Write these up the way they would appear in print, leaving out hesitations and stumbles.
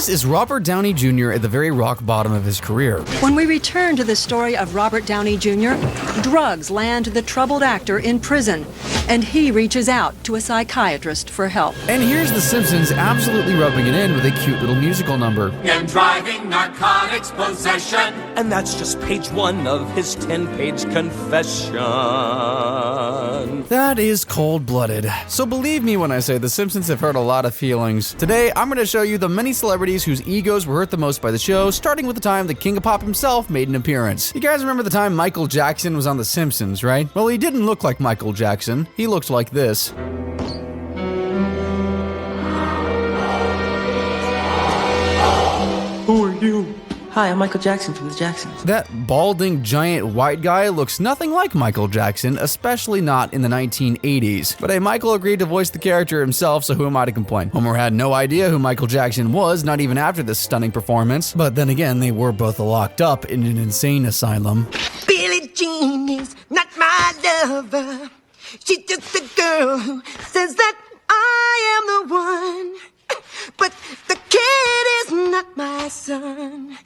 This is Robert Downey Jr. at the very rock bottom of his career. When we return to the story of Robert Downey Jr., drugs land the troubled actor in prison, and he reaches out to a psychiatrist for help. And here's The Simpsons absolutely rubbing it in with a cute little musical number. And driving, narcotics, possession. And that's just page 1 of his 10-page confession. That is cold-blooded. So believe me when I say The Simpsons have hurt a lot of feelings. Today, I'm going to show you the many celebrities whose egos were hurt the most by the show, starting with the time the King of Pop himself made an appearance. You guys remember the time Michael Jackson was on The Simpsons, right? Well, he didn't look like Michael Jackson. He looked like this. Who are you? Hi, I'm Michael Jackson from the Jacksons. That balding giant white guy looks nothing like Michael Jackson, especially not in the 1980s. But hey, Michael agreed to voice the character himself, so who am I to complain? Homer had no idea who Michael Jackson was, not even after this stunning performance. But then again, they were both locked up in an insane asylum. Billie Jean is not my lover. She's just a girl who says that I am the one. But the kid is not my son.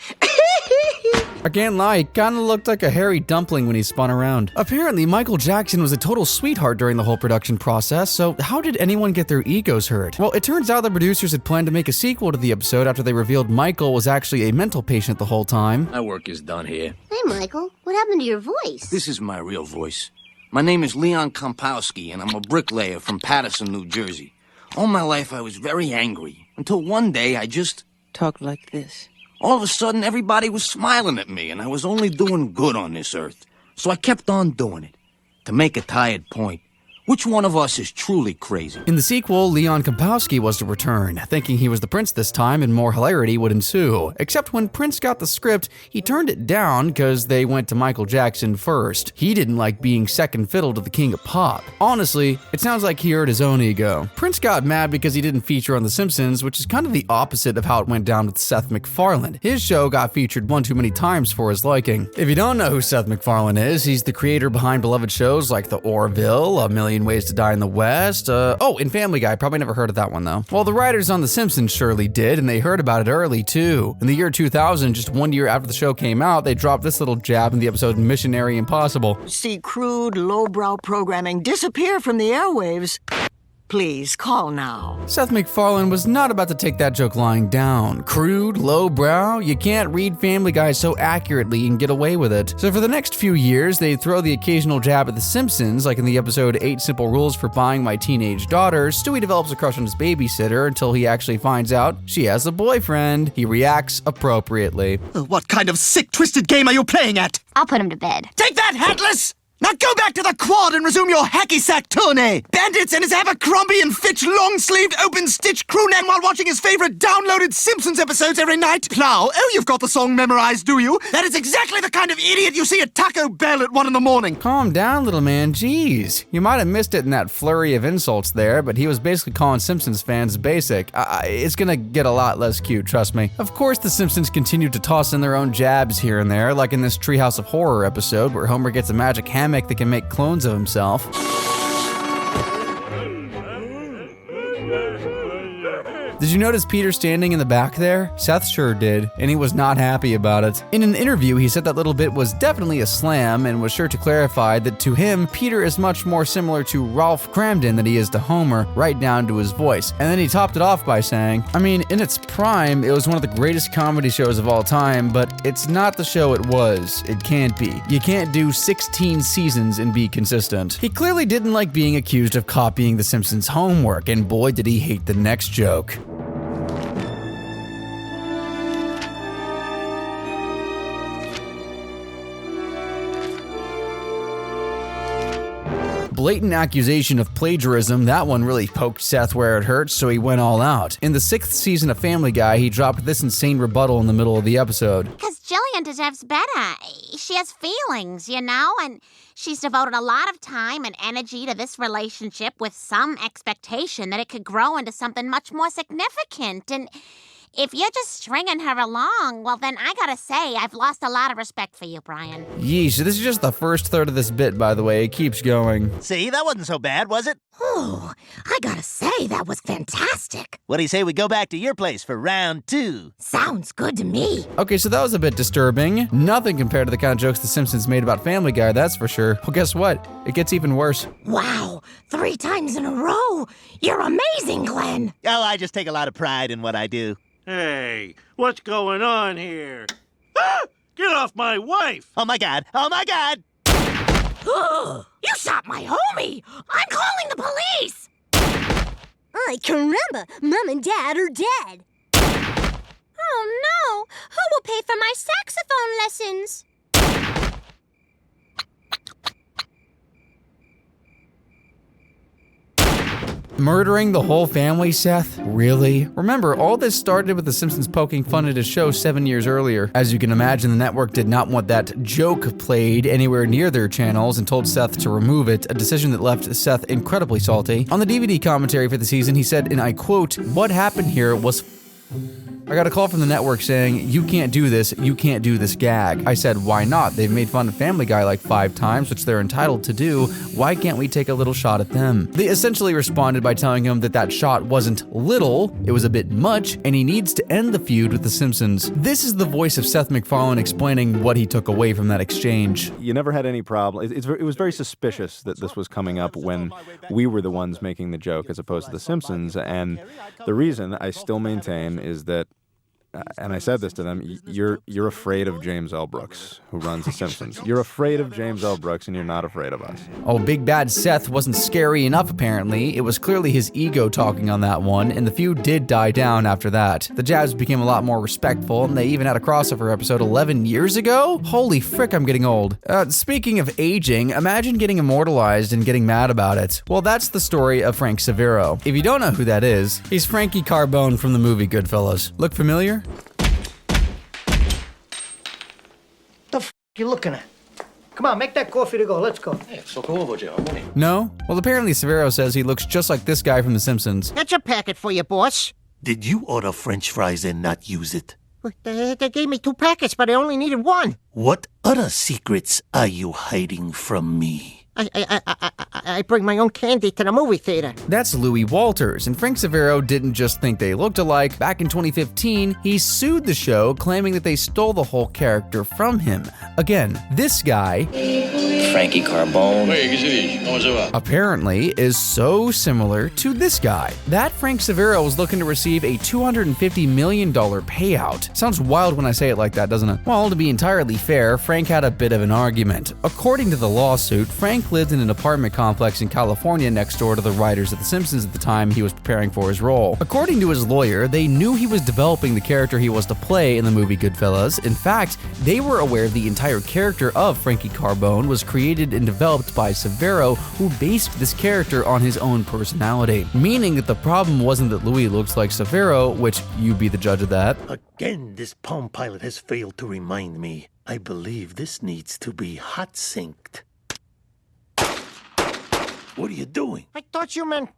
I can't lie, he kinda looked like a hairy dumpling when he spun around. Apparently, Michael Jackson was a total sweetheart during the whole production process, so how did anyone get their egos hurt? Well, it turns out the producers had planned to make a sequel to the episode after they revealed Michael was actually a mental patient the whole time. My work is done here. Hey, Michael, what happened to your voice? This is my real voice. My name is Leon Kompowski, and I'm a bricklayer from Paterson, New Jersey. All my life I was very angry, until one day I just Talk like this. all of a sudden everybody was smiling at me, and I was only doing good on this earth. So I kept on doing it, to make a tired point. Which one of us is truly crazy? In the sequel, Leon Kompowski was to return, thinking he was the prince this time and more hilarity would ensue. Except when Prince got the script, he turned it down because they went to Michael Jackson first. He didn't like being second fiddle to the King of Pop. Honestly, it sounds like he hurt his own ego. Prince got mad because he didn't feature on The Simpsons, which is kind of the opposite of how it went down with Seth MacFarlane. His show got featured one too many times for his liking. If you don't know who Seth MacFarlane is, he's the creator behind beloved shows like The Orville, A Million Ways to Die in the West, and Family Guy. Probably never heard of that one though. Well, the writers on The Simpsons surely did, and they heard about it early too. In the year 2000, just 1 year after the show came out, they dropped this little jab in the episode Missionary Impossible. See crude, lowbrow programming disappear from the airwaves. Please, call now. Seth MacFarlane was not about to take that joke lying down. Crude, lowbrow, you can't read Family Guy so accurately and get away with it. So for the next few years, they'd throw the occasional jab at The Simpsons, like in the episode 8 Simple Rules for Buying My Teenage Daughter. Stewie develops a crush on his babysitter until he actually finds out she has a boyfriend. He reacts appropriately. What kind of sick, twisted game are you playing at? I'll put him to bed. Take that, Hatless! Now go back to the quad and resume your hacky sack tourney. Bandits and his Abercrombie and Fitch long-sleeved open-stitch crew neck while watching his favorite downloaded Simpsons episodes every night. Plow, oh, you've got the song memorized, do you? That is exactly the kind of idiot you see at Taco Bell at 1 in the morning. Calm down, little man, jeez. You might have missed it in that flurry of insults there, but he was basically calling Simpsons fans basic. It's gonna get a lot less cute, trust me. Of course, the Simpsons continued to toss in their own jabs here and there, like in this Treehouse of Horror episode where Homer gets a magic hammock that can make clones of himself. Did you notice Peter standing in the back there? Seth sure did, and he was not happy about it. In an interview, he said that little bit was definitely a slam and was sure to clarify that to him, Peter is much more similar to Ralph Cramden than he is to Homer, right down to his voice. And then he topped it off by saying, I mean, in its prime, it was one of the greatest comedy shows of all time, but it's not the show it was. It can't be. You can't do 16 seasons and be consistent. He clearly didn't like being accused of copying The Simpsons' homework, and boy did he hate the next joke. Blatant accusation of plagiarism, that one really poked Seth where it hurts, so he went all out. In the 6th season of Family Guy, he dropped this insane rebuttal in the middle of the episode. Because Jillian deserves better. She has feelings, you know, and she's devoted a lot of time and energy to this relationship with some expectation that it could grow into something much more significant. And if you're just stringing her along, well, then I gotta say, I've lost a lot of respect for you, Brian. Yeesh, this is just the first third of this bit, by the way. It keeps going. See, that wasn't so bad, was it? Oh, I gotta say, that was fantastic. What do you say we go back to your place for round 2? Sounds good to me. Okay, so that was a bit disturbing. Nothing compared to the kind of jokes The Simpsons made about Family Guy, that's for sure. Well, guess what? It gets even worse. Wow, 3 times in a row. You're amazing, Glenn. Oh, I just take a lot of pride in what I do. Hey, what's going on here? Ah! Get off my wife! Oh my God, oh my God! You shot my homie! I'm calling the police! Ay, caramba! Mom and Dad are dead! Oh, no! Who will pay for my saxophone lessons? Murdering the whole family, Seth? Really? Remember, all this started with The Simpsons poking fun at his show 7 years earlier. As you can imagine, the network did not want that joke played anywhere near their channels and told Seth to remove it, a decision that left Seth incredibly salty. On the DVD commentary for the season, he said, and I quote, "What happened here was I got a call from the network saying, you can't do this gag. I said, why not? They've made fun of Family Guy like 5 times, which they're entitled to do. Why can't we take a little shot at them? They essentially responded by telling him that shot wasn't little, it was a bit much, and he needs to end the feud with The Simpsons. This is the voice of Seth MacFarlane explaining what he took away from that exchange. You never had any problem. It was very suspicious that this was coming up when we were the ones making the joke as opposed to The Simpsons, and the reason I still maintain is that and I said this to them, you're afraid of James L. Brooks, who runs The Simpsons. You're afraid of James L. Brooks, and you're not afraid of us. Oh, Big Bad Seth wasn't scary enough, apparently. It was clearly his ego talking on that one, and the feud did die down after that. The Jabs became a lot more respectful, and they even had a crossover episode 11 years ago? Holy frick, I'm getting old. Speaking of aging, imagine getting immortalized and getting mad about it. Well, that's the story of Frank Sivero. If you don't know who that is, he's Frankie Carbone from the movie Goodfellas. Look familiar? You looking at? Come on, make that coffee to go. Let's go. No? Well, apparently Sivero says he looks just like this guy from The Simpsons. That's a packet for you, boss. Did you order French fries and not use it? They gave me 2 packets, but I only needed 1. What other secrets are you hiding from me? I bring my own candy to the movie theater. That's Louis Walters, and Frank Sivero didn't just think they looked alike. Back in 2015, he sued the show, claiming that they stole the whole character from him. Again, this guy, Frankie Carbone, apparently is so similar to this guy. That Frank Sivero was looking to receive a $250 million payout. Sounds wild when I say it like that, doesn't it? Well, to be entirely fair, Frank had a bit of an argument. According to the lawsuit, Frank lived in an apartment complex in California next door to the writers of The Simpsons at the time he was preparing for his role. According to his lawyer, they knew he was developing the character he was to play in the movie Goodfellas. In fact, they were aware the entire character of Frankie Carbone was created and developed by Sivero, who based this character on his own personality. Meaning that the problem wasn't that Louis looks like Sivero, which you be the judge of that. Again, this Palm Pilot has failed to remind me. I believe this needs to be hot synced. What are you doing? I thought you meant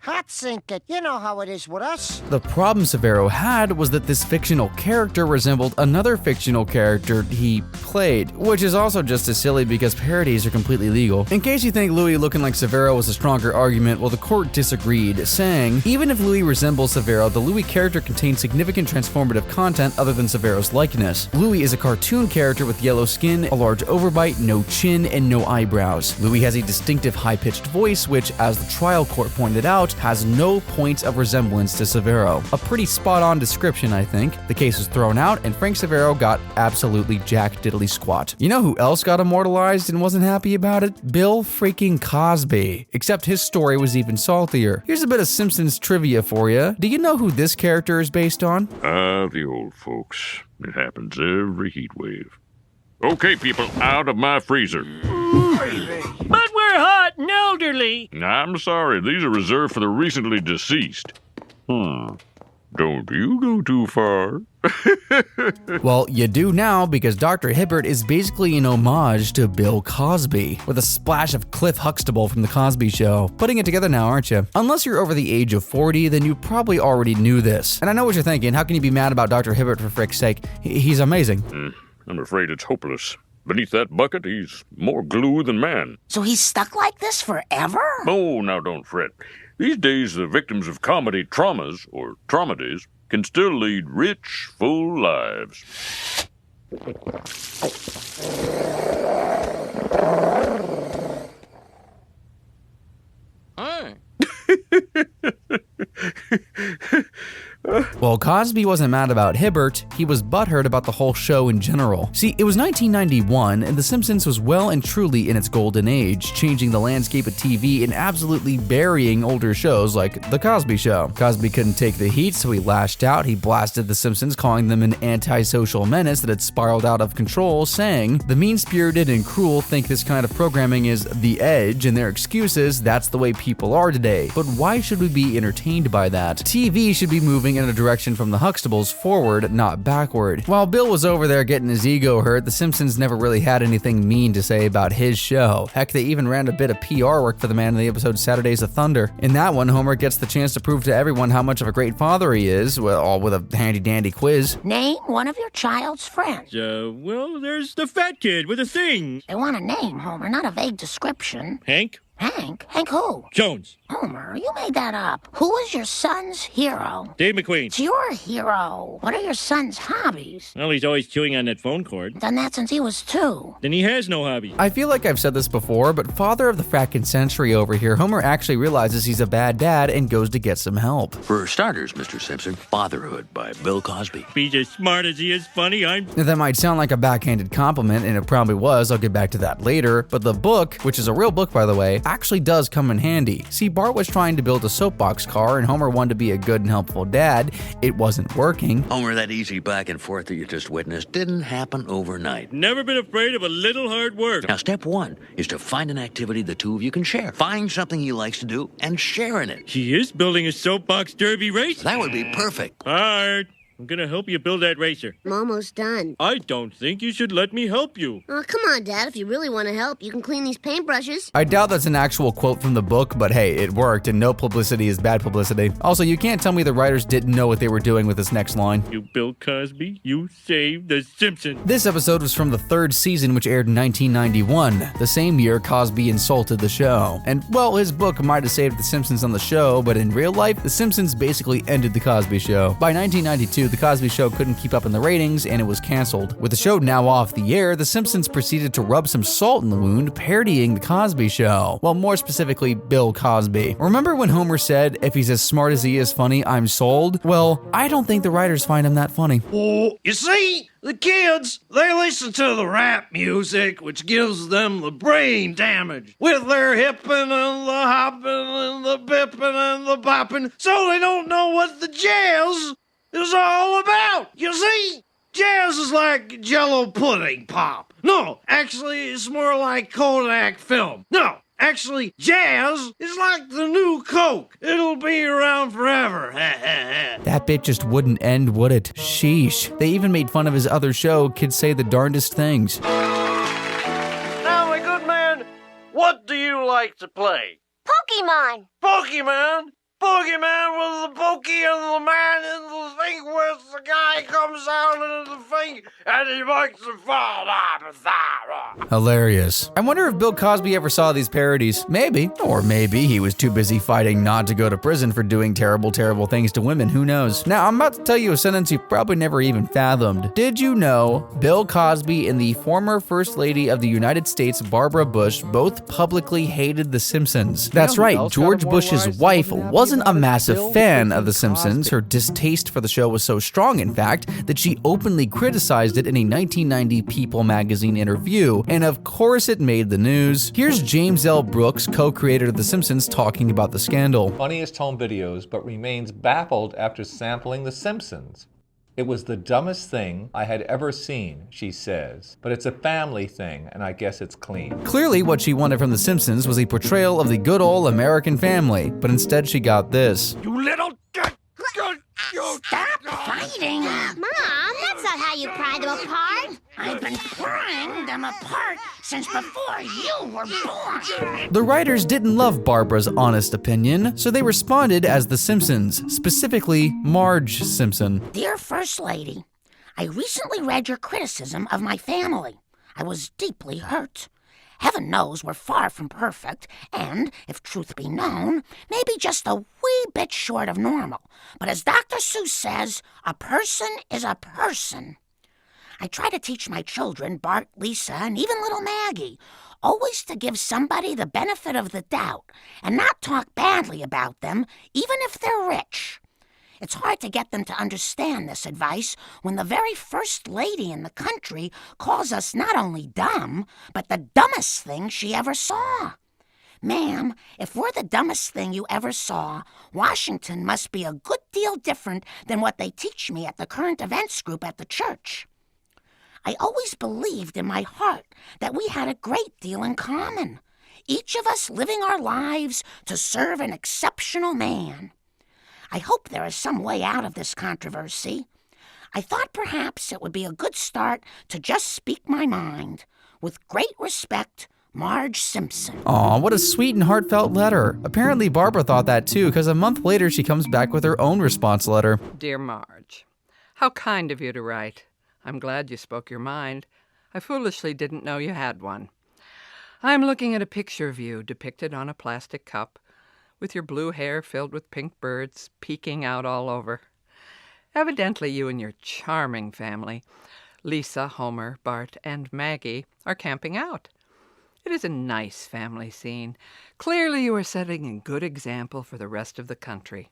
hot sink it. You know how it is with us. The problem Sivero had was that this fictional character resembled another fictional character he played, which is also just as silly because parodies are completely legal. In case you think Louis looking like Sivero was a stronger argument, well, the court disagreed, saying, even if Louis resembles Sivero, the Louis character contains significant transformative content other than Severo's likeness. Louis is a cartoon character with yellow skin, a large overbite, no chin, and no eyebrows. Louis has a distinctive high-pitched voice, which, as the trial court pointed out, has no points of resemblance to Sivero. A pretty spot-on description, I think. The case was thrown out, and Frank Sivero got absolutely jack diddly squat. You know who else got immortalized and wasn't happy about it? Bill freaking Cosby. Except his story was even saltier. Here's a bit of Simpsons trivia for you. Do you know who this character is based on? The old folks. It happens every heat wave. Okay, people, out of my freezer. But we're hot and elderly. I'm sorry, these are reserved for the recently deceased. Don't you go too far. Well, you do now because Dr. Hibbert is basically an homage to Bill Cosby, with a splash of Cliff Huxtable from The Cosby Show. Putting it together now, aren't you? Unless you're over the age of 40, then you probably already knew this. And I know what you're thinking, how can you be mad about Dr. Hibbert for frick's sake? He's amazing. I'm afraid it's hopeless. Beneath that bucket, he's more glue than man. So he's stuck like this forever? Oh, now don't fret. These days, the victims of comedy traumas, or traumatides, can still lead rich, full lives. Well, Cosby wasn't mad about Hibbert, he was butthurt about the whole show in general. See, it was 1991, and The Simpsons was well and truly in its golden age, changing the landscape of TV and absolutely burying older shows like The Cosby Show. Cosby couldn't take the heat, so he lashed out. He blasted The Simpsons, calling them an antisocial menace that had spiraled out of control, saying, "The mean-spirited and cruel think this kind of programming is the edge, and their excuse is that's the way people are today. But why should we be entertained by that? TV should be moving in a direction from the Huxtables forward, not backward." While Bill was over there getting his ego hurt, The Simpsons never really had anything mean to say about his show. Heck, they even ran a bit of PR work for the man in the episode Saturdays of Thunder. In that one, Homer gets the chance to prove to everyone how much of a great father he is, all with a handy-dandy quiz. Name one of your child's friends. Well, there's the fat kid with a thing. They want a name, Homer, not a vague description. Hank? Hank? Hank who? Jones. Homer, you made that up. Who is your son's hero? Dave McQueen. It's your hero. What are your son's hobbies? Well, he's always chewing on that phone cord. Done that since he was 2. Then he has no hobby. I feel like I've said this before, but father of the frackin' century over here, Homer actually realizes he's a bad dad and goes to get some help. For starters, Mr. Simpson, Fatherhood by Bill Cosby. He's as smart as he is funny. That might sound like a backhanded compliment, and it probably was. I'll get back to that later. But the book, which is a real book by the way, actually does come in handy. See, Bart was trying to build a soapbox car, and Homer wanted to be a good and helpful dad. It wasn't working. Homer, that easy back and forth that you just witnessed didn't happen overnight. Never been afraid of a little hard work. Now, step 1 is to find an activity the two of you can share. Find something he likes to do and share in it. He is building a soapbox derby race. That would be perfect. Art, I'm gonna help you build that racer. I'm almost done. I don't think you should let me help you. Oh, come on, Dad. If you really want to help, you can clean these paintbrushes. I doubt that's an actual quote from the book, but hey, it worked, and no publicity is bad publicity. Also, you can't tell me the writers didn't know what they were doing with this next line. You Bill Cosby, you saved the Simpsons. This episode was from the 3rd season, which aired in 1991, the same year Cosby insulted the show. And, well, his book might have saved the Simpsons on the show, but in real life, the Simpsons basically ended the Cosby Show. By 1992, the Cosby Show couldn't keep up in the ratings, and it was canceled. With the show now off the air, the Simpsons proceeded to rub some salt in the wound, parodying the Cosby Show. Well, more specifically, Bill Cosby. Remember when Homer said, "If he's as smart as he is funny, I'm sold"? Well, I don't think the writers find him that funny. Oh, you see, the kids, they listen to the rap music, which gives them the brain damage, with their hipping and the hopping and the bipping and the bopping, so they don't know what the jazz is all about. You see, jazz is like Jell-O pudding pop. No, actually, it's more like Kodak film. No, actually, jazz is like the new Coke. It'll be around forever. That bit just wouldn't end, would it? Sheesh. They even made fun of his other show, Kids Say the Darndest Things. Now, my good man, what do you like to play? Pokemon. Pokemon? Pokemon with the pokey and the man in the thing where the guy comes out into the thing and he makes the fall down. Hilarious. I wonder if Bill Cosby ever saw these parodies. Maybe. Or maybe he was too busy fighting not to go to prison for doing terrible, terrible things to women. Who knows? Now, I'm about to tell you a sentence you probably never even fathomed. Did you know Bill Cosby and the former First Lady of the United States, Barbara Bush, both publicly hated The Simpsons? That's right. George Bush's wife wasn't a massive fan of The Simpsons. Her distaste for the show was so strong, in fact, that she openly criticized it in a 1990 People magazine interview, and of course it made the news. Here's James L. Brooks, co-creator of The Simpsons, talking about the scandal. Funniest home videos, but remains baffled after sampling The Simpsons. It was the dumbest thing I had ever seen, she says. But it's a family thing, and I guess it's clean. Clearly, what she wanted from The Simpsons was a portrayal of the good old American family, but instead she got this. You little... Stop fighting! Mom, that's not how you pry them apart. I've been prying them apart since before you were born. The writers didn't love Barbara's honest opinion, so they responded as the Simpsons, specifically Marge Simpson. Dear First Lady, I recently read your criticism of my family. I was deeply hurt. Heaven knows we're far from perfect, and, if truth be known, maybe just a wee bit short of normal. But as Dr. Seuss says, a person is a person. I try to teach my children, Bart, Lisa, and even little Maggie, always to give somebody the benefit of the doubt and not talk badly about them, even if they're rich. It's hard to get them to understand this advice when the very first lady in the country calls us not only dumb, but the dumbest thing she ever saw. Ma'am, if we're the dumbest thing you ever saw, Washington must be a good deal different than what they teach me at the current events group at the church. I always believed in my heart that we had a great deal in common, each of us living our lives to serve an exceptional man. I hope there is some way out of this controversy. I thought perhaps it would be a good start to just speak my mind. With great respect, Marge Simpson. Aw, what a sweet and heartfelt letter. Apparently Barbara thought that too, because a month later she comes back with her own response letter. Dear Marge, how kind of you to write. I'm glad you spoke your mind. I foolishly didn't know you had one. I'm looking at a picture of you depicted on a plastic cup, with your blue hair filled with pink birds peeking out all over. Evidently you and your charming family, Lisa, Homer, Bart, and Maggie, are camping out. It is a nice family scene. Clearly you are setting a good example for the rest of the country.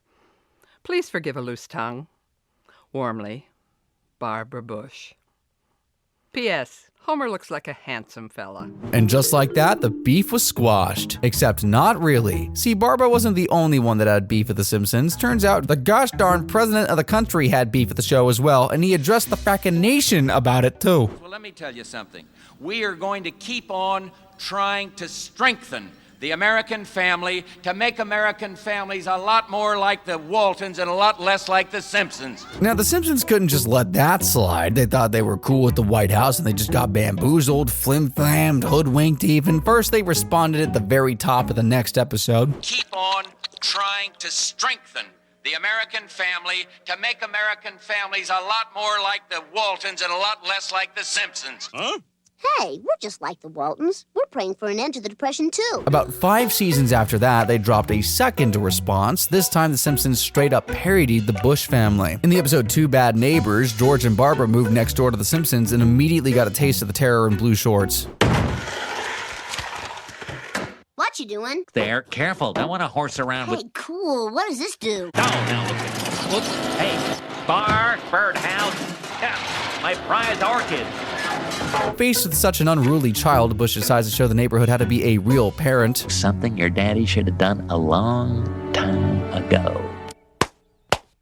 Please forgive a loose tongue. Warmly, Barbara Bush. P.S. Homer looks like a handsome fella. And just like that, the beef was squashed. Except not really. See, Barbara wasn't the only one that had beef with The Simpsons. Turns out the gosh darn president of the country had beef with the show as well, and he addressed the frackin' nation about it too. Well, let me tell you something. We are going to keep on trying to strengthen the American family, to make American families a lot more like the Waltons and a lot less like the Simpsons. Now, the Simpsons couldn't just let that slide. They thought they were cool at the White House, and they just got bamboozled, flim-flammed, hoodwinked even. First, they responded at the very top of the next episode. Keep on trying to strengthen the American family, to make American families a lot more like the Waltons and a lot less like the Simpsons. Huh? Hey, we're just like the Waltons. We're praying for an end to the Depression, too. About 5 seasons after that, they dropped a second response. This time, The Simpsons straight up parodied the Bush family. In the episode Two Bad Neighbors, George and Barbara moved next door to The Simpsons and immediately got a taste of the terror in blue shorts. What you doing? There, careful. Don't want to horse around with... Hey, cool. What does this do? No, look. Hey, birdhouse. Yeah, my prize orchid. Faced with such an unruly child, Bush decides to show the neighborhood how to be a real parent. Something your daddy should have done a long time ago.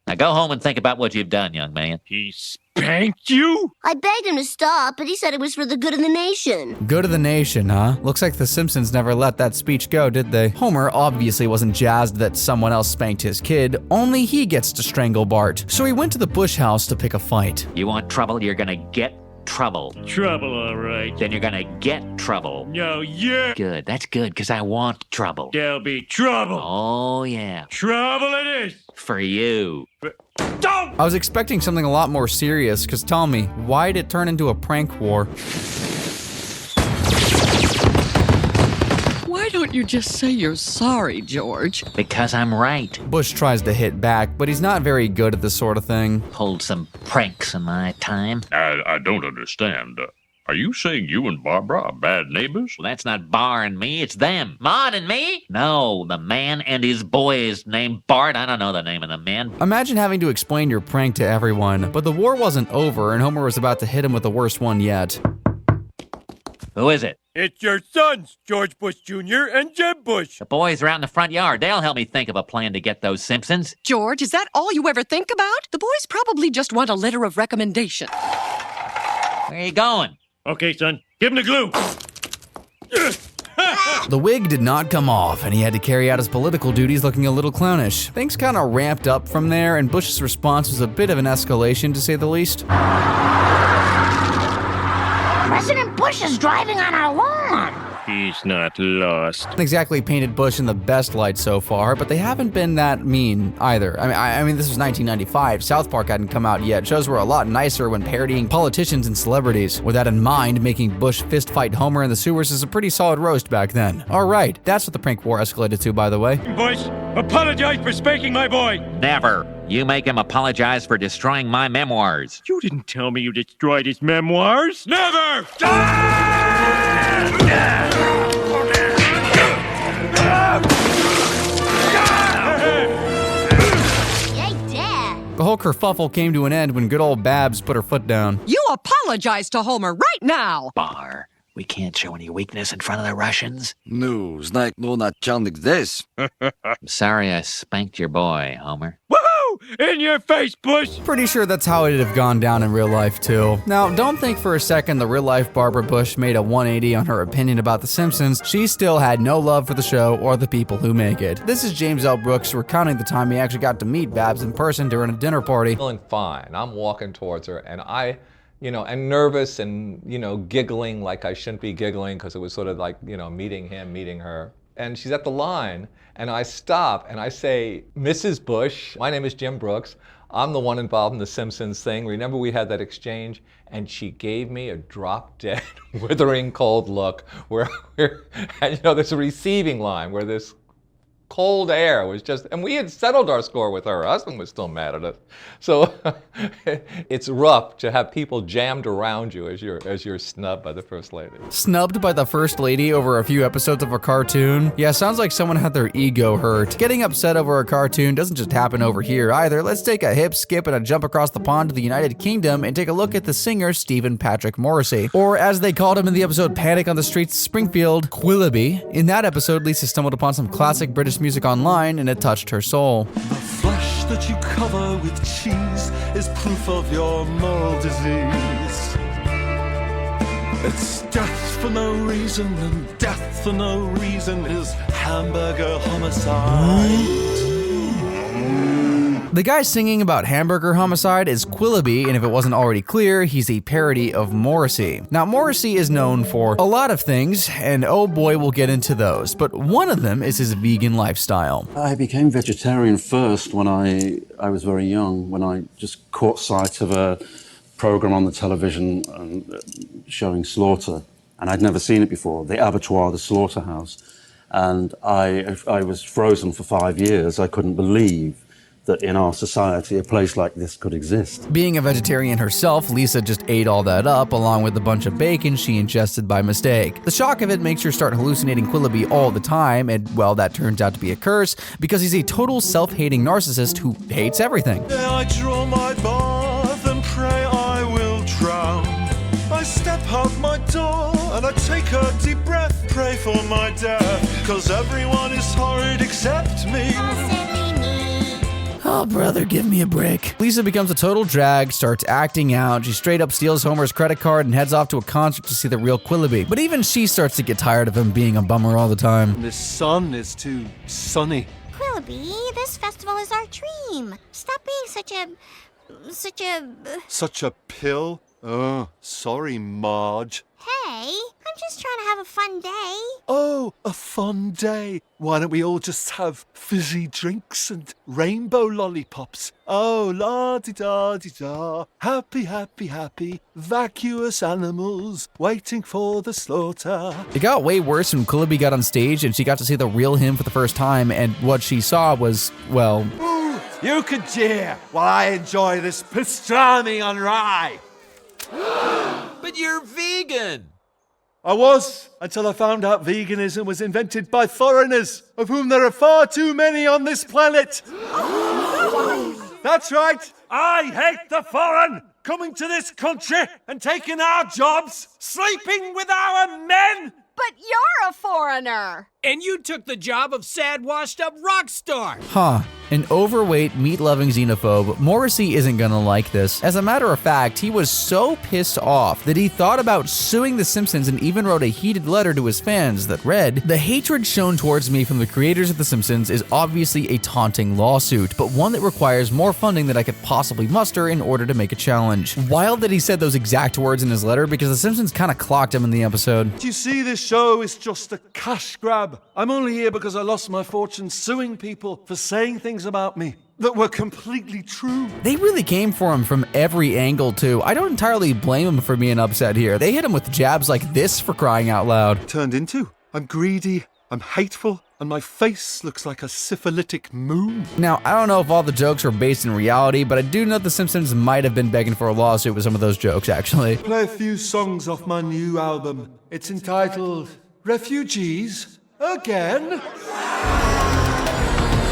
Now go home and think about what you've done, young man. He spanked you? I begged him to stop, but he said it was for the good of the nation. Good of the nation, huh? Looks like the Simpsons never let that speech go, did they? Homer obviously wasn't jazzed that someone else spanked his kid. Only he gets to strangle Bart. So he went to the Bush house to pick a fight. You want trouble, you're gonna get trouble. Trouble, all right. Then you're gonna get trouble. No, yeah. Good, that's good, because I want trouble. There'll be trouble. Oh, yeah. Trouble it is. For you. I was expecting something a lot more serious, because tell me, why did it turn into a prank war? Why don't you just say you're sorry, George? Because I'm right. Bush tries to hit back, but he's not very good at this sort of thing. Pulled some pranks in my time. I don't understand. Are you saying you and Barbara are bad neighbors? Well, that's not Bar and me, it's them. Maud and me? No, the man and his boy is named Bart. I don't know the name of the man. Imagine having to explain your prank to everyone. But the war wasn't over, and Homer was about to hit him with the worst one yet. Who is it? It's your sons, George Bush Jr. and Jeb Bush. The boys are out in the front yard. They'll help me think of a plan to get those Simpsons. George, is that all you ever think about? The boys probably just want a letter of recommendation. Where are you going? Okay, son. Give him the glue. The wig did not come off, and he had to carry out his political duties looking a little clownish. Things kind of ramped up from there, and Bush's response was a bit of an escalation, to say the least. President Bush is driving on our lawn. He's not lost. Exactly painted Bush in the best light so far, but they haven't been that mean either. I mean, this was 1995. South Park hadn't come out yet. Shows were a lot nicer when parodying politicians and celebrities. With that in mind, making Bush fist fight Homer in the sewers is a pretty solid roast back then. All right, that's what the prank war escalated to, by the way. Bush, apologize for spanking my boy. Never. You make him apologize for destroying my memoirs. You didn't tell me you destroyed his memoirs. Never! The whole kerfuffle came to an end when good old Babs put her foot down. You apologize to Homer right now! Bar. We can't show any weakness in front of the Russians. No, znack no начальник здесь. I'm sorry I spanked your boy, Homer. In your face, Bush! Pretty sure that's how it'd have gone down in real life, too. Now, don't think for a second the real-life Barbara Bush made a 180 on her opinion about The Simpsons. She still had no love for the show or the people who make it. This is James L. Brooks recounting the time he actually got to meet Babs in person during a dinner party. Feeling fine. I'm walking towards her, and and nervous and, giggling like I shouldn't be giggling because it was sort of like, meeting him, meeting her. And she's at the line, and I stop, and I say, Mrs. Bush, my name is Jim Brooks. I'm the one involved in the Simpsons thing. Remember we had that exchange? And she gave me a drop-dead, withering cold look and there's a receiving line where this cold air was just, and we had settled our score with her. Her husband was still mad at us. So it's rough to have people jammed around you as you're snubbed by the First Lady. Snubbed by the First Lady over a few episodes of a cartoon? Yeah, sounds like someone had their ego hurt. Getting upset over a cartoon doesn't just happen over here either. Let's take a hip, skip, and a jump across the pond to the United Kingdom and take a look at the singer Stephen Patrick Morrissey. Or as they called him in the episode Panic on the Streets of Springfield, Quillaby. In that episode, Lisa stumbled upon some classic British music online and it touched her soul. The flesh that you cover with cheese is proof of your moral disease. It's death for no reason, and death for no reason is hamburger homicide. The guy singing about hamburger homicide is Quillaby, and if it wasn't already clear, he's a parody of Morrissey. Now, Morrissey is known for a lot of things, and oh boy, we'll get into those, but one of them is his vegan lifestyle. I became vegetarian first when I was very young, when I just caught sight of a program on the television showing slaughter, and I'd never seen it before, the abattoir, the slaughterhouse, and I was frozen for 5 years. I couldn't believe that in our society a place like this could exist. Being a vegetarian herself, Lisa just ate all that up along with a bunch of bacon she ingested by mistake. The shock of it makes her start hallucinating Quillaby all the time, and well, that turns out to be a curse because he's a total self-hating narcissist who hates everything. I draw my bath and pray I will drown. I step out my door and I take a deep breath, pray for my death, cause everyone is horrid except me. Oh, brother, give me a break. Lisa becomes a total drag, starts acting out. She straight up steals Homer's credit card and heads off to a concert to see the real Quillaby. But even she starts to get tired of him being a bummer all the time. The sun is too sunny. Quillaby, this festival is our dream. Stop being Such a pill? Oh, sorry, Marge. Hey, I'm just trying to have a fun day. Oh, a fun day. Why don't we all just have fizzy drinks and rainbow lollipops? Oh, la-di-da-di-da. Happy, happy, happy. Vacuous animals waiting for the slaughter. It got way worse when Quillaby got on stage and she got to see the real him for the first time, and what she saw was, well... Ooh, you can jeer while I enjoy this pastrami on rye. But you're vegan! I was, until I found out veganism was invented by foreigners, of whom there are far too many on this planet. That's right, I hate the foreign, coming to this country and taking our jobs, sleeping with our men. But you're a foreigner! And you took the job of sad, washed-up rock star! Huh. An overweight, meat-loving xenophobe, Morrissey isn't gonna like this. As a matter of fact, he was so pissed off that he thought about suing The Simpsons and even wrote a heated letter to his fans that read, "The hatred shown towards me from the creators of The Simpsons is obviously a taunting lawsuit, but one that requires more funding than I could possibly muster in order to make a challenge." Wild that he said those exact words in his letter because The Simpsons kind of clocked him in the episode. Do you see, this show is just a cash grab? I'm only here because I lost my fortune suing people for saying things about me that were completely true. They really came for him from every angle too. I don't entirely blame him for being upset here. They hit him with jabs like this, for crying out loud. Turned into, I'm greedy, I'm hateful, and my face looks like a syphilitic moon. Now, I don't know if all the jokes were based in reality, but I do know The Simpsons might have been begging for a lawsuit with some of those jokes, actually. Play a few songs off my new album. It's entitled Refugees Again.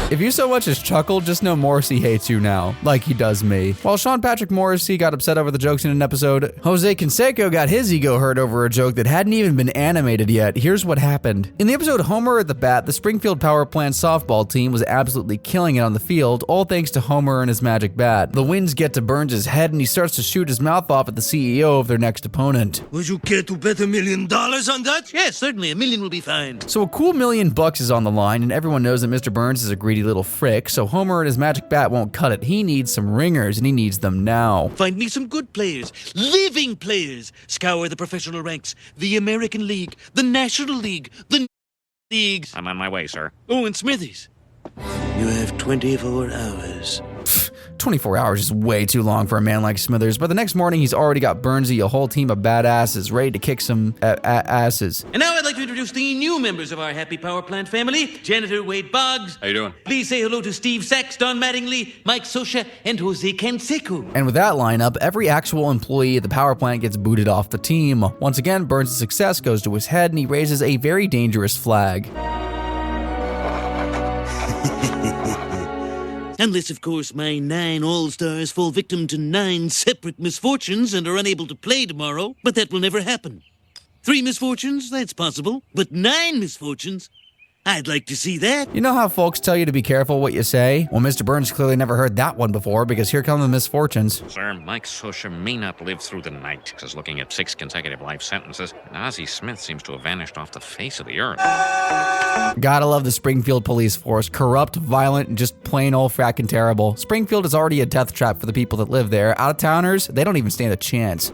If you so much as chuckle, just know Morrissey hates you now, like he does me. While Sean Patrick Morrissey got upset over the jokes in an episode, Jose Canseco got his ego hurt over a joke that hadn't even been animated yet. Here's what happened. In the episode Homer at the Bat, the Springfield Power Plant softball team was absolutely killing it on the field, all thanks to Homer and his magic bat. The winds get to Burns' head and he starts to shoot his mouth off at the CEO of their next opponent. Would you care to bet $1 million on that? Yes, certainly. $1 million will be fine. So a cool $1 million is on the line, and everyone knows that Mr. Burns is a greedy little frick, so Homer and his magic bat won't cut it. He needs some ringers, and he needs them now. Find me some good players, living players. Scour the professional ranks, the American League, the National League, the leagues. I'm on my way, sir. Oh, and Smithies. You have 24 hours. 24 hours is way too long for a man like Smithers, but the next morning he's already got Burnsy, a whole team of badasses, ready to kick some asses. And now I'd like to introduce the new members of our Happy Power Plant family. Janitor Wade Boggs. How you doing? Please say hello to Steve Sachs, Don Mattingly, Mike Sosha, and Jose Canseco. And with that lineup, every actual employee at the power plant gets booted off the team. Once again, Burns' success goes to his head and he raises a very dangerous flag. Unless, of course, my 9 All-Stars fall victim to 9 separate misfortunes and are unable to play tomorrow. But that will never happen. 3 misfortunes, that's possible. But 9 misfortunes? I'd like to see that. You know how folks tell you to be careful what you say? Well, Mr. Burns clearly never heard that one before, because here come the misfortunes. Sir, Mike Sosha may not live through the night, because looking at 6 consecutive life sentences, and Ozzie Smith seems to have vanished off the face of the earth. Gotta love the Springfield police force. Corrupt, violent, and just plain old frackin' terrible. Springfield is already a death trap for the people that live there. Out-of-towners, they don't even stand a chance.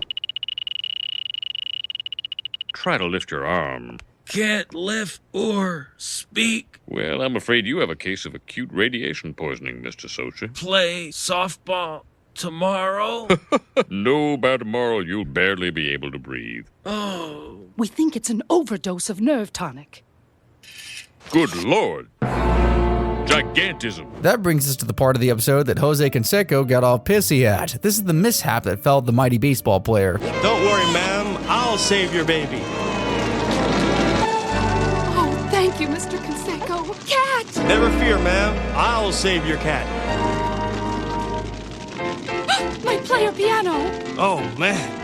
Try to lift your arm. Can't lift or speak. Well, I'm afraid you have a case of acute radiation poisoning, Mr. Sosha. Play softball tomorrow? No, by tomorrow you'll barely be able to breathe. Oh. We think it's an overdose of nerve tonic. Good Lord. Gigantism. That brings us to the part of the episode that Jose Canseco got all pissy at. This is the mishap that felled the mighty baseball player. Don't worry, ma'am. I'll save your baby. Oh, thank you, Mr. Canseco. Cat! Never fear, ma'am. I'll save your cat. My player piano. Oh, man.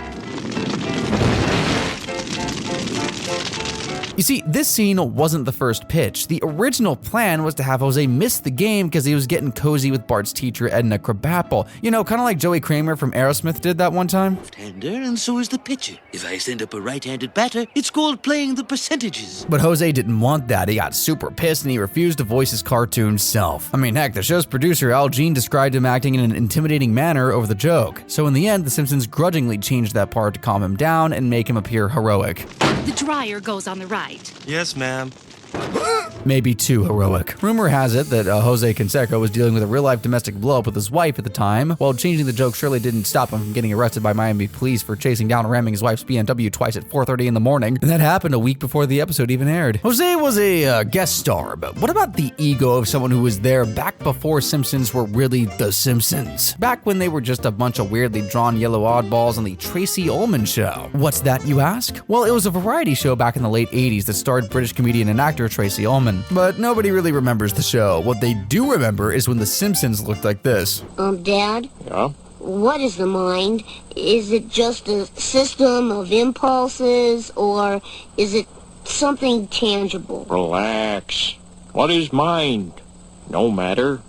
You see, this scene wasn't the first pitch. The original plan was to have Jose miss the game because he was getting cozy with Bart's teacher, Edna Krabappel. You know, kind of like Joey Kramer from Aerosmith did that one time. Left-hander, and so is the pitcher. If I send up a right-handed batter, it's called playing the percentages. But Jose didn't want that. He got super pissed and he refused to voice his cartoon self. I mean, heck, the show's producer, Al Jean, described him acting in an intimidating manner over the joke. So in the end, The Simpsons grudgingly changed that part to calm him down and make him appear heroic. The dryer goes on the right. Yes, ma'am. Maybe too heroic. Rumor has it that Jose Canseco was dealing with a real-life domestic blow-up with his wife at the time. While changing the joke surely didn't stop him from getting arrested by Miami police for chasing down and ramming his wife's BMW twice at 4:30 in the morning. And that happened a week before the episode even aired. Jose was a guest star, but what about the ego of someone who was there back before Simpsons were really The Simpsons? Back when they were just a bunch of weirdly drawn yellow oddballs on the Tracy Ullman show. What's that, you ask? Well, it was a variety show back in the late 80s that starred British comedian and actor Tracy Ullman. But nobody really remembers the show. What they do remember is when The Simpsons looked like this. Dad? Yeah? What is the mind? Is it just a system of impulses, or is it something tangible? Relax. What is mind? No matter.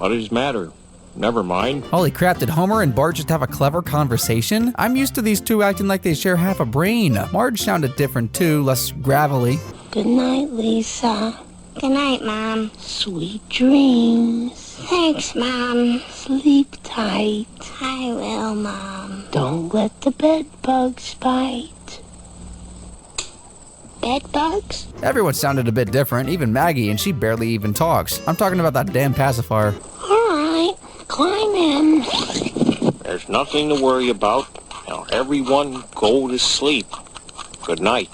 What does it matter? Never mind. Holy crap, did Homer and Bart just have a clever conversation? I'm used to these two acting like they share half a brain. Marge sounded different too, less gravelly. Good night, Lisa. Good night, Mom. Sweet dreams. Thanks, Mom. Sleep tight. I will, Mom. Don't let the bed bugs bite. Bed bugs? Everyone sounded a bit different, even Maggie, and she barely even talks. I'm talking about that damn pacifier. All right, climb in. There's nothing to worry about. Now everyone go to sleep. Good night.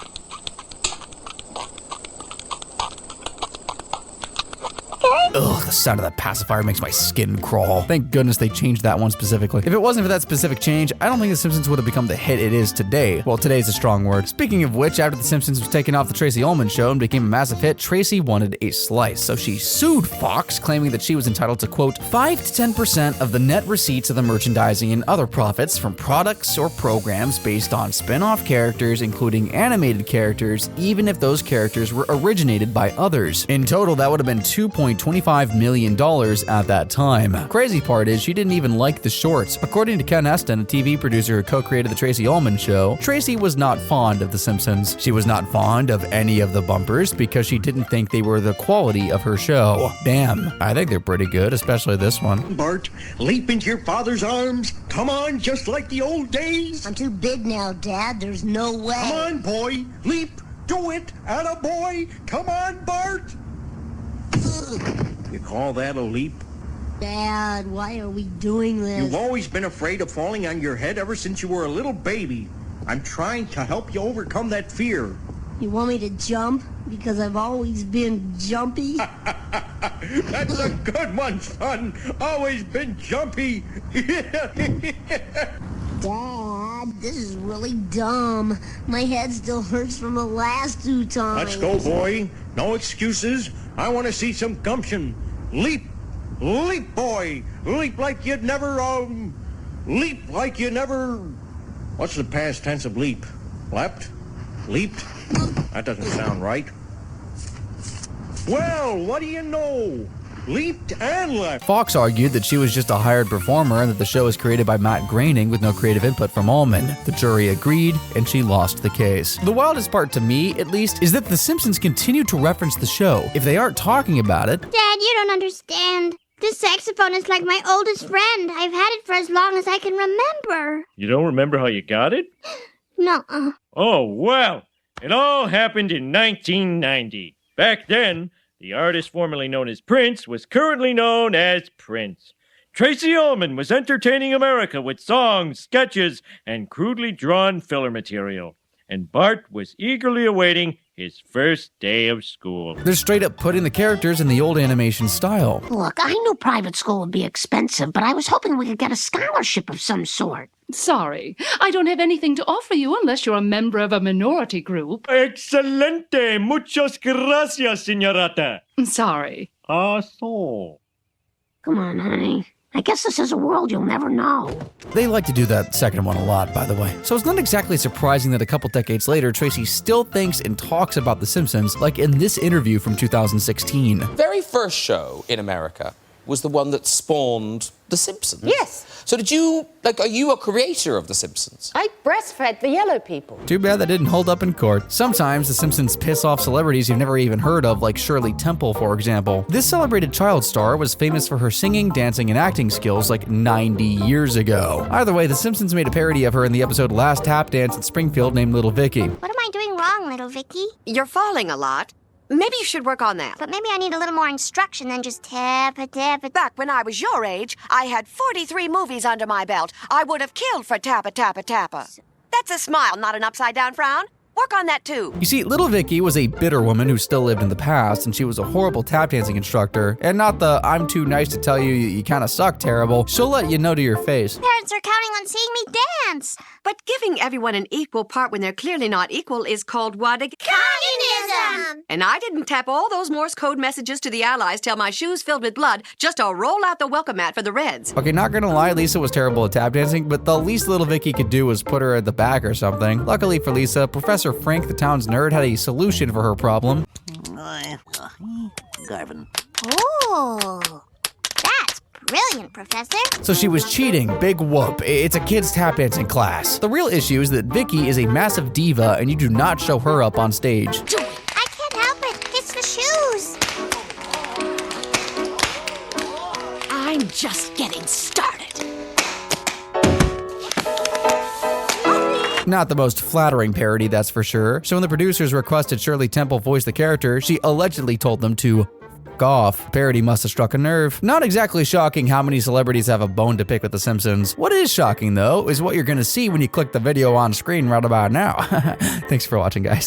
Ugh, the sound of that pacifier makes my skin crawl. Thank goodness they changed that one specifically. If it wasn't for that specific change, I don't think The Simpsons would have become the hit it is today. Well, today's a strong word. Speaking of which, after The Simpsons was taken off the Tracy Ullman show and became a massive hit, Tracy wanted a slice. So she sued Fox, claiming that she was entitled to, quote, 5 to 10% of the net receipts of the merchandising and other profits from products or programs based on spin-off characters, including animated characters, even if those characters were originated by others. In total, that would have been $2.25 million at that time. Crazy part is she didn't even like the shorts. According to Ken Eston, a TV producer who co-created the Tracy Ullman show, Tracy was not fond of The Simpsons. She was not fond of any of the bumpers because she didn't think they were the quality of her show. Damn, I think they're pretty good, especially this one. Bart, leap into your father's arms. Come on, just like the old days. I'm too big now, Dad. There's no way. Come on, boy. Leap. Do it. Atta boy. Come on, Bart. You call that a leap? Dad, why are we doing this? You've always been afraid of falling on your head ever since you were a little baby. I'm trying to help you overcome that fear. You want me to jump? Because I've always been jumpy? That's a good one, son. Always been jumpy. Dad, this is really dumb. My head still hurts from the last 2 times. Let's go, boy. No excuses. I want to see some gumption. Leap. Leap, boy. Leap like you'd never, leap like you never... What's the past tense of leap? Leapt? Leaped? That doesn't sound right. Well, what do you know? Leaped and leapt. Fox argued that she was just a hired performer and that the show was created by Matt Groening with no creative input from Ullman. The jury agreed, and she lost the case. The wildest part to me, at least, is that The Simpsons continue to reference the show. If they aren't talking about it... Dad, you don't understand. This saxophone is like my oldest friend. I've had it for as long as I can remember. You don't remember how you got it? Nuh-uh. Oh, well, it all happened in 1990. Back then, the artist formerly known as Prince was currently known as Prince. Tracy Ullman was entertaining America with songs, sketches, and crudely drawn filler material. And Bart was eagerly awaiting his first day of school. They're straight up putting the characters in the old animation style. Look, I knew private school would be expensive, but I was hoping we could get a scholarship of some sort. Sorry, I don't have anything to offer you unless you're a member of a minority group. Excelente! Muchas gracias, señorita. Sorry. So. Come on, honey. I guess this is a world you'll never know. They like to do that second one a lot, by the way. So it's not exactly surprising that a couple decades later, Tracy still thinks and talks about The Simpsons, like in this interview from 2016. The very first show in America was the one that spawned The Simpsons. Yes. So did you, are you a creator of The Simpsons? I breastfed the yellow people. Too bad that didn't hold up in court. Sometimes The Simpsons piss off celebrities you've never even heard of, like Shirley Temple, for example. This celebrated child star was famous for her singing, dancing, and acting skills like 90 years ago. Either way, The Simpsons made a parody of her in the episode Last Tap Dance at Springfield named Little Vicky. What am I doing wrong, little Vicky? You're falling a lot. Maybe you should work on that. But maybe I need a little more instruction than just tap-a-tap-a. Back when I was your age, I had 43 movies under my belt. I would have killed for tappa-tappa-tappa. That's a smile, not an upside-down frown. Work on that, too. You see, Little Vicky was a bitter woman who still lived in the past, and she was a horrible tap dancing instructor. And not the I'm too nice to tell you you kind of suck terrible. She'll let you know to your face. Parents are counting on seeing me dance. But giving everyone an equal part when they're clearly not equal is called what? Communism! And I didn't tap all those Morse code messages to the Allies till my shoes filled with blood just to roll out the welcome mat for the Reds. Okay, not gonna lie, Lisa was terrible at tap dancing, but the least Little Vicky could do was put her at the back or something. Luckily for Lisa, Professor Frank, the town's nerd, had a solution for her problem. Garvin. Ooh, that's Brilliant, Professor. So she was cheating, big whoop. It's a kid's tap dancing class. The real issue is that Vicky is a massive diva and you do not show her up on stage. I can't help it. It's the shoes. I'm just getting started. Not the most flattering parody, that's for sure. So when the producers requested Shirley Temple voice the character, she allegedly told them to f*** off. Parody must have struck a nerve. Not exactly shocking how many celebrities have a bone to pick with The Simpsons. What is shocking, though, is what you're gonna see when you click the video on screen right about now. Thanks for watching, guys.